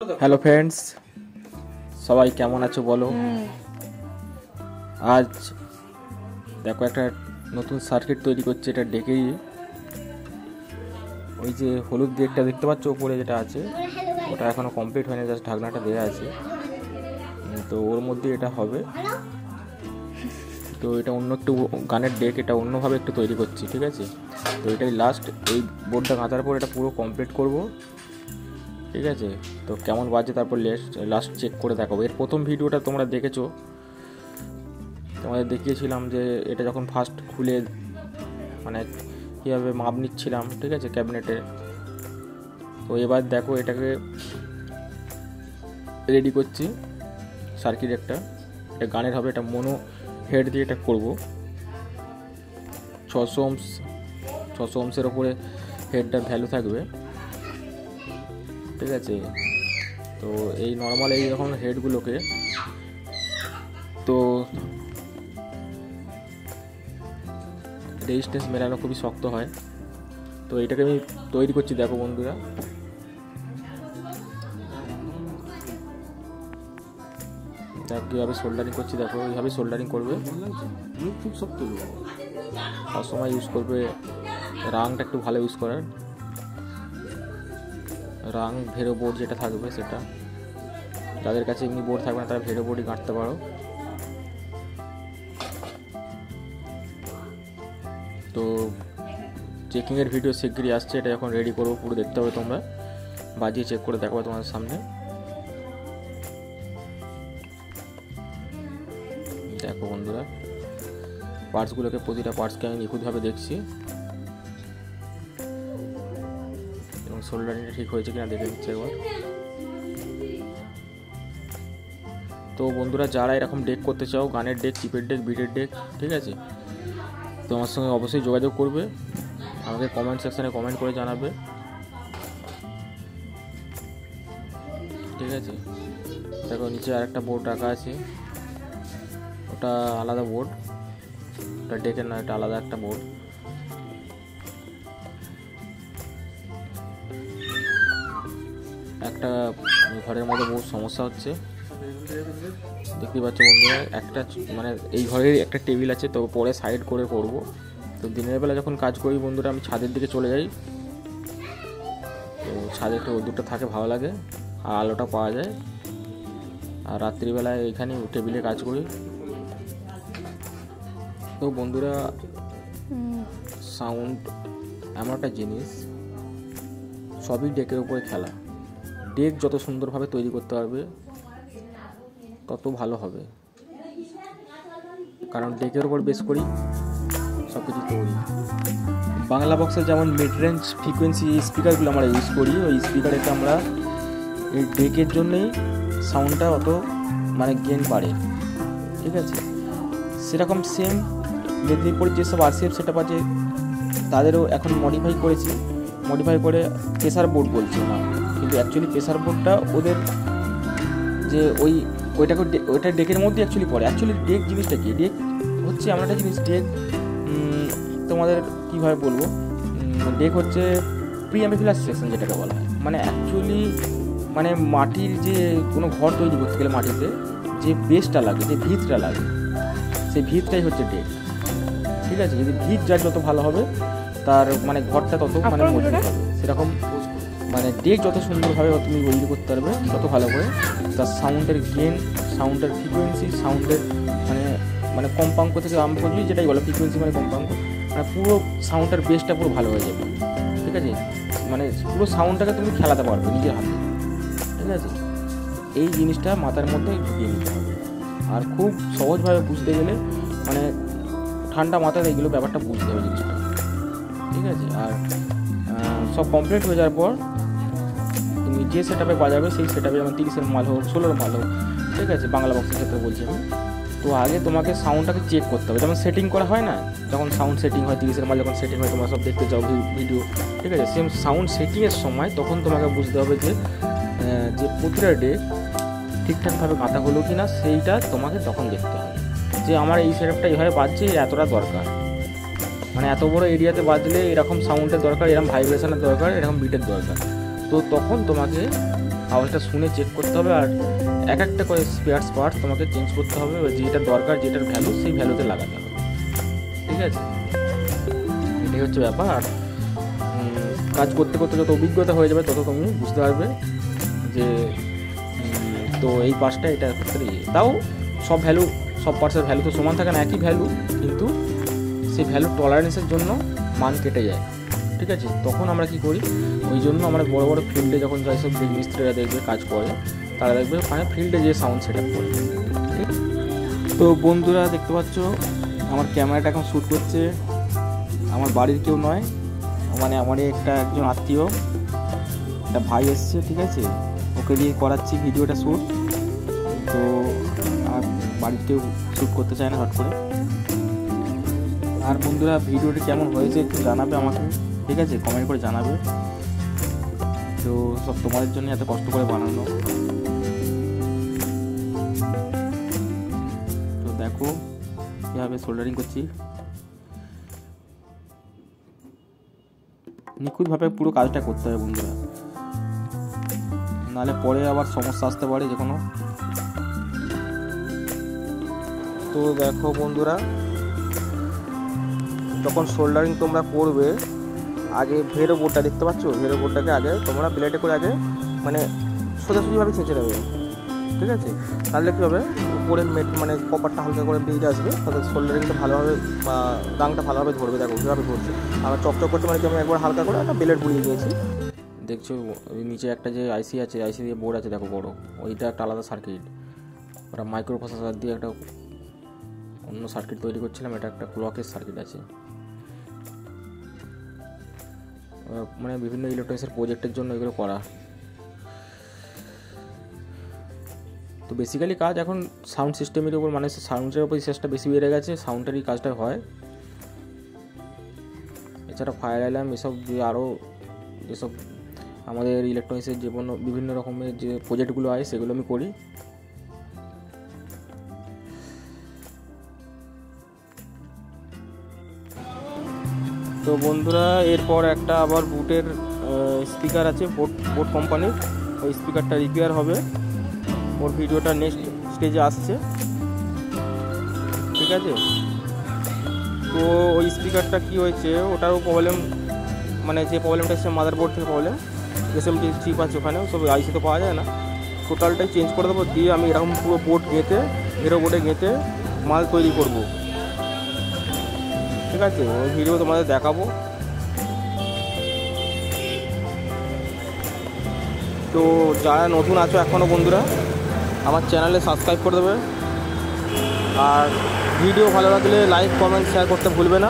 Hello friends, সবাই কেমন আছো বলো। আজ দেখো একটা নতুন সার্কিট তৈরি করছে। এটা ডেকেই ওই যে হলুদ দিকটা দেখতে পাচ্ছ উপরে যেটা আছে, ওটা এখনো কমপ্লিট হয়নি, জাস্ট ঢাকনাটা দেওয়া আছে। তো ওর মধ্যে এটা হবে। তো এটা অন্য একটু গানের ডেক, এটা অন্যভাবে একটু তৈরি করছি, ঠিক আছে। তো এটাই লাস্ট, এই বোর্ডটা গাঁথার পর এটা পুরো কমপ্লিট করব, ঠিক আছে। তো কেমন বাজে তারপর লাস্ট চেক করে দেখাবো। এর প্রথম ভিডিওটা তোমরা দেখেছো, তোমাদের দেখিয়েছিলাম যে এটা যখন ফার্স্ট খুলে মানে কীভাবে মাপ নিচ্ছিলাম, ঠিক আছে, ক্যাবিনেটে। তো এবার দেখো এটাকে রেডি করছি সার্কিট একটা। এটা গানের হবে, এটা মোনো হেড দিয়ে এটা করবো। 600 ওহমসের ওপরে হেডটার ভ্যালু থাকবে, ঠিক আছে। তো এই নর্মাল এই রকম হেডগুলোকে তো রেজিস্ট্যান্স মেলানো খুবই শক্ত হয়। তো এটাকে আমি তৈরি করছি, দেখো বন্ধুরা। দেখো কীভাবে সোল্ডারিং করছি, দেখো এইভাবে সোল্ডারিং করবে। খুব শক্ত, সবসময় ইউজ করবে রাংটা একটু ভালো ইউজ করার। রাং ভেরো বোর্ড যেটা থাকবে সেটা, যাদের কাছে এমনি বোর্ড থাকবে না তারা ভেরো বোর্ডই কাটতে পারো। তো চেকিংয়ের ভিডিও শিগগিরই আসছে, এটা যখন রেডি করবো পুরো দেখতে হবে তোমরা, বাজিয়ে চেক করে দেখাবো তোমাদের সামনে। দেখো বন্ধুরা, পার্টসগুলোকে, প্রতিটা পার্টসকে আমি নিখুঁতভাবে দেখছি এবং সোল্ডারিংটা ঠিক হয়েছে কিনা দেখে নিচ্ছি একবার। তো বন্ধুরা, যারা এরকম ডেক করতে চাও, গানের ডেক, চিপের ডেক, বিটের ডেক, ঠিক আছে, তো আমার সঙ্গে অবশ্যই যোগাযোগ করবে, আমাকে কমেন্ট সেকশানে কমেন্ট করে জানাবে, ঠিক আছে। দেখো নিচে আরেকটা বোর্ড রাখা আছে, ওটা আলাদা বোর্ড, ওটা ডেকের না, এটা আলাদা একটা বোর্ড। একটা ঘরের মধ্যে বহু সমস্যা হচ্ছে, দেখতে পাচ্ছ বন্ধুরা। একটা মানে এই ঘরের একটা টেবিল আছে, তো পরে সাইড করে করব। তো দিনের বেলা যখন কাজ করি বন্ধুরা, আমি ছাদের দিকে চলে যাই। তো ছাদে একটু রোদ্দুরটা থাকে, ভালো লাগে, আর আলোটা পাওয়া যায়। আর রাত্রিবেলায় এখানে টেবিলে কাজ করি। তো বন্ধুরা, সাউন্ড এমন একটা জিনিস, সবই ডেকের উপরে খেলা। ডেক যত সুন্দরভাবে তৈরি করতে পারবে তত ভালো হবে, কারণ ডেকের উপর বেস করি সব কিছু তৈরি। বাংলা বক্সে যেমন মিড রেঞ্জ ফ্রিকোয়েন্সি স্পিকারগুলো আমরা ইউজ করি, ওই স্পিকারেতে আমরা এই ডেকের জন্যেই সাউন্ডটা অত মানে গেন বাড়ে, ঠিক আছে। সেরকম সেম মেদিনীপুরের যেসব আরসিএফ সেটআপ আছে তাদেরও এখন মডিফাই করেছি, মডিফাই করে প্রেসার বোর্ড বলছে না, কিন্তু অ্যাকচুয়ালি প্রেসার বোর্ডটা ওদের যে ওইটা ডেকের মধ্যে অ্যাকচুয়ালি পড়ে। অ্যাকচুয়ালি ডেক জিনিসটা কি? ডেক হচ্ছে এমন একটা জিনিস, ডেক তোমাদের কীভাবে বলবো, ডেক হচ্ছে প্রি অ্যাম্পলিফায়ার সেকশন যেটাকে বলা হয়। মানে অ্যাকচুয়ালি মানে মাটির যে কোনো ঘর তৈরি করতে গেলে মাটিতে যে বেসটা লাগে, যে ভিতটা লাগে, সেই ভিতটাই হচ্ছে ডেক, ঠিক আছে। যদি ভিত যার যত ভালো হবে তার মানে ঘরটা তত মানে মজবুত হবে। সেরকম মানে ডেক যত সুন্দরভাবে তুমি তৈরি করতে পারবে তত ভালো করে তার সাউন্ডের গেন, সাউন্ডের ফ্রিকোয়েন্সি, সাউন্ডের মানে মানে কম্পাঙ্ক থেকে আরম্ভ করলি, যেটাই বলো ফ্রিকোয়েন্সি মানে কম্পাঙ্ক, মানে পুরো সাউন্ডের বেসটা পুরো ভালো হয়ে যাবে, ঠিক আছে। মানে পুরো সাউন্ডটাকে তুমি খেলাতে পারবে নিজের হাতে, ঠিক আছে। এই জিনিসটা মাথার মধ্যে ঢুকিয়ে নিতে হবে। আর খুব সহজভাবে বুঝতে গেলে মানে ঠান্ডা মাথায় এইগুলো ব্যাপারটা বুঝতে হবে জিনিসটা, ঠিক আছে। আর সব কমপ্লিট হয়ে যাওয়ার পর তুমি যে সেটআপে বাজাবে সেই সেটআপে, যেমন 30-এর মাল হোক, 16-এর মাল হোক, ঠিক আছে, বাংলা বক্সের ক্ষেত্রে বলছি আমি। তো আগে তোমাকে সাউন্ডটাকে চেক করতে হবে, যেমন সেটিং করা হয় না, যখন সাউন্ড সেটিং হয় 30-এর মাল যখন সেটিং হয়, তোমরা সব দেখতে চাও ভিডিও, ঠিক আছে। সেম সাউন্ড সেটিংয়ের সময় তখন তোমাকে বুঝতে হবে যে প্রতিটা ডেক ঠিকঠাকভাবে গাঁথা হলো কি না, সেইটা তোমাকে তখন দেখতে হবে যে আমার এই সেটআপটা এইভাবে বাজছে, এতটা দরকার, মানে এত বড় এরিয়াতে বাজলে এরকম সাউন্ডের দরকার, এরকম ভাইব্রেশনের দরকার, এরকম বিটের দরকার। তো তখন তোমাকে আওয়াজটা শুনে চেক করতে হবে। আর এক একটা করে স্পেয়ার্স পার্টস তোমাকে চেঞ্জ করতে হবে, যেটা দরকার, যেটার ভ্যালু সেই ভ্যালুতে লাগাতে হবে, ঠিক আছে? এটাই হচ্ছে ব্যাপার। আর কাজ করতে করতে যত অভিজ্ঞতা হয়ে যাবে তত তুমি বুঝতে পারবে যে তো এই পার্টসটা এটা ক্ষেত্রে তাও সব ভ্যালু, সব পার্টসের ভ্যালু তো সমান থাকে না, একই ভ্যালু, কিন্তু সেই ভ্যালু টলারেন্সের জন্য মান কেটে যায়, ঠিক আছে? তখন আমরা কি করি, ওই জন্য আমরা বড় বড় ফিল্ডে যখন যাই, সব মিস্ত্রিরা দেখবে কাজ করে, তারা দেখবে ওখানে ফিল্ডে যে সাউন্ড সেট আপ করে। তো বন্ধুরা দেখতে পাচ্ছ আমার ক্যামেরাটা এখন শ্যুট করছে আমার বাড়ির কেউ নয়, মানে আমারই একজন আত্মীয়, একটা ভাই এসছে, ঠিক আছে? ওকে দিয়ে করাচ্ছি ভিডিওটা শ্যুট। তো আর বাড়ির কেউ শ্যুট করতে চায় না হট করে। আর বন্ধুরা ভিডিওটি কেমন হয়েছে একটু জানাবে আমাকে, ঠিক আছে? কমেন্ট করে জানাবে। তো সব তোমাদের জন্য এত কষ্ট করে বানানো। তো দেখো কীভাবে সোল্ডারিং করছি, নিখুঁতভাবে পুরো কাজটা করতে হবে বন্ধুরা, নাহলে পরে আবার সমস্যা আসতে পারে যে কোনো। তো দেখো বন্ধুরা, যখন সোল্ডারিং তোমরা করবে, আগে ভেরো বোর্ডটা দেখতে পাচ্ছ, ভেরো বোর্ডটাকে আগে তোমরা ব্লেডে করে আগে মানে সোজাসুজিভাবে ছেঁচে নেবে, ঠিক আছে? তাহলে কী হবে, উপরে মানে কপারটা হালকা করে বেরিয়ে আসবে, তাহলে সোল্ডারিংটা ভালোভাবে বা রাংটা ভালোভাবে ধরবে। দেখো কীভাবে ধরছে, আমার চকচক করছে, মানে কি আমি একবার হালকা করে একটা ব্লেড বুলিয়ে নিয়েছি। দেখছো ওই নিচে একটা যে আইসি আছে, আইসি দিয়ে বোর্ড আছে দেখো বড়, ওইটা একটা আলাদা সার্কিট, ওরা মাইক্রো প্রসেসর দিয়ে একটা অন্য সার্কিট তৈরি করছিলাম, এটা একটা ক্লকের সার্কিট আছে। মানে বিভিন্ন ইলেকট্রনিক্সের প্রজেক্টের জন্য এগুলো করা। তো বেসিক্যালি কাজ এখন সাউন্ড সিস্টেমের উপর, মানে সাউন্ডের উপর রিসার্চটা বেশি বেড়ে গেছে, সাউন্ডেরই কাজটা হয়। এছাড়া ফায়ার অ্যালার্ম এসব যে আরও যেসব আমাদের ইলেকট্রনিক্সের যে কোনো বিভিন্ন রকমের যে প্রজেক্টগুলো হয় সেগুলো আমি করি। তো বন্ধুরা এরপর একটা আবার বুটের স্পিকার আছে, বোট কোম্পানির, ওই স্পিকারটা রিপেয়ার হবে, ওর ভিডিওটা নেক্সট স্টেজে আসছে, ঠিক আছে? তো ওই স্পিকারটা কি হয়েছে, ওটারও প্রবলেম, মানে যে প্রবলেমটা এসছে মাদারবোর্ড থেকে প্রবলেম, এসএমটি চিপ আছে ওখানে, সব আইসি তো পাওয়া যায় না, টোটালটাই চেঞ্জ করে দেবো, দিয়ে আমি এরকম পুরো বোর্ড গেঁথে, হিরো বোর্ডে গেঁথে মাল তৈরি করব, ঠিক আছে? ওই ভিডিও তোমাদের দেখাবো। তো যারা নতুন আছো এখনও বন্ধুরা, আমার চ্যানেলে সাবস্ক্রাইব করে দেবে, আর ভিডিও ভালো লাগলে লাইক কমেন্ট শেয়ার করতে ভুলবে না।